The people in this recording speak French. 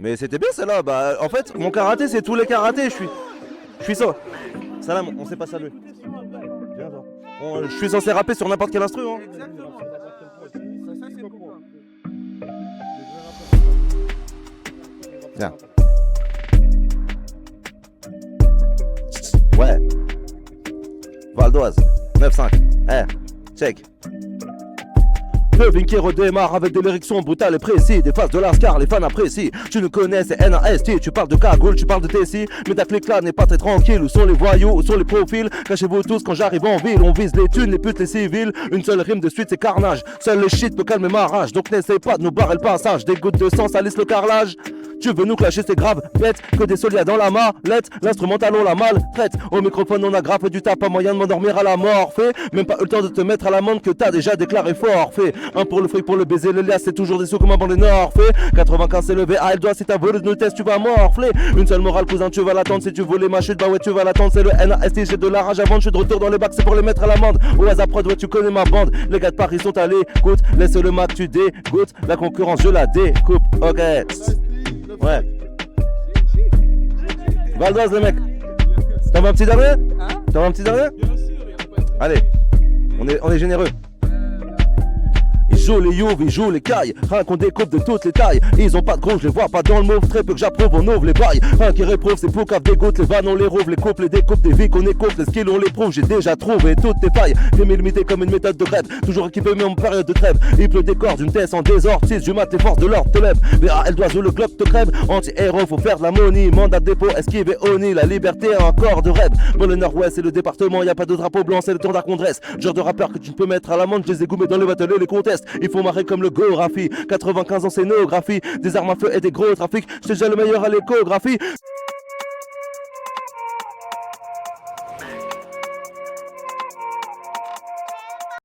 Mais c'était bien celle-là. Bah, en fait, mon karaté, c'est tous les karatés. Je suis ça. Salam, on sait pas saluer. Viens, toi. Je suis censé rapper sur n'importe quel instru. Hein. Exactement. Ça, c'est pour moi. Viens. Ouais. Val d'Oise. 9-5. Check. Le Vin qui redémarre avec des lyrics brutales et précis. Des phases de Lascar, les fans apprécient. Tu nous connais, c'est NAST. Tu parles de cagoule, tu parles de Tessie. Mais ta clique là n'est pas très tranquille. Où sont les voyous, où sont les profils? Cachez-vous tous quand j'arrive en ville. On vise les thunes, les putes, les civils. Une seule rime de suite, c'est carnage. Seul le shit peut calmer ma rage. Donc n'essaie pas de nous barrer le passage. Des gouttes de sang salissent le carrelage. Tu veux nous clasher, c'est grave, bête, que des solides dans la mallette. L'instrumental, on la maltraite. Au microphone, on a grappé du tap, pas moyen de m'endormir à la mort. Fait, même pas eu le temps de te mettre à l'amende que t'as déjà déclaré forfait. Un pour le fric, pour le baiser, le lias, c'est toujours des sous comme un banc des Nord. Fait, 95 c'est levé, elle doit, si t'as volé de nous test, tu vas morfler. Une seule morale, cousin, tu vas l'attendre. Si tu voulais ma chute, bah ouais, tu vas l'attendre. C'est le NAST, j'ai de la rage à vendre. Je suis de retour dans les bacs, c'est pour les mettre à l'amende. Au hasard prod, ouais, tu connais ma bande. Les gars de Paris sont allés, écoute, laisse le Mac, tu dégoûtes. La concurrence, je la découpe, ok. Ouais. Val d'Oise les mecs. T'en veux un petit dernier? T'en veux un petit dernier? Allez, on est généreux. Ils jouent les youves, ils jouent les cailles. Rien qu'on découpe de toutes les tailles. Ils ont pas de gros, je les vois pas dans le move. Très peu que j'approuve, on ouvre les bails. Rien qui réprouve, c'est pour des gouttes. Les vannes on les rouvre, les couples, les découpes, des vies qu'on écoute. Les skills on les prouve, j'ai déjà trouvé toutes tes failles. J'ai limité comme une méthode de grève. Toujours équipé mais en période de trêve. Il pleut des cordes, une thèse en désordre. 6 du mat, les forces de l'ordre te lèvent. BAL doit le globe te crève. Anti-héros, faut faire de la money. Mandat de dépôt, esquiver Oni. La liberté a un corps de rêve. Bon, le nord-ouest c'est le département. Y a pas de drapeau blanc, c'est le tour qu'on dresse. Genre de rappeur que tu ne peux mettre à l'amende. Je les ai goumés dans les battles et les contests. Il faut marrer comme le Gorafi, 95 ans scénographie, des armes à feu et des gros trafics, j'étais déjà le meilleur à l'échographie.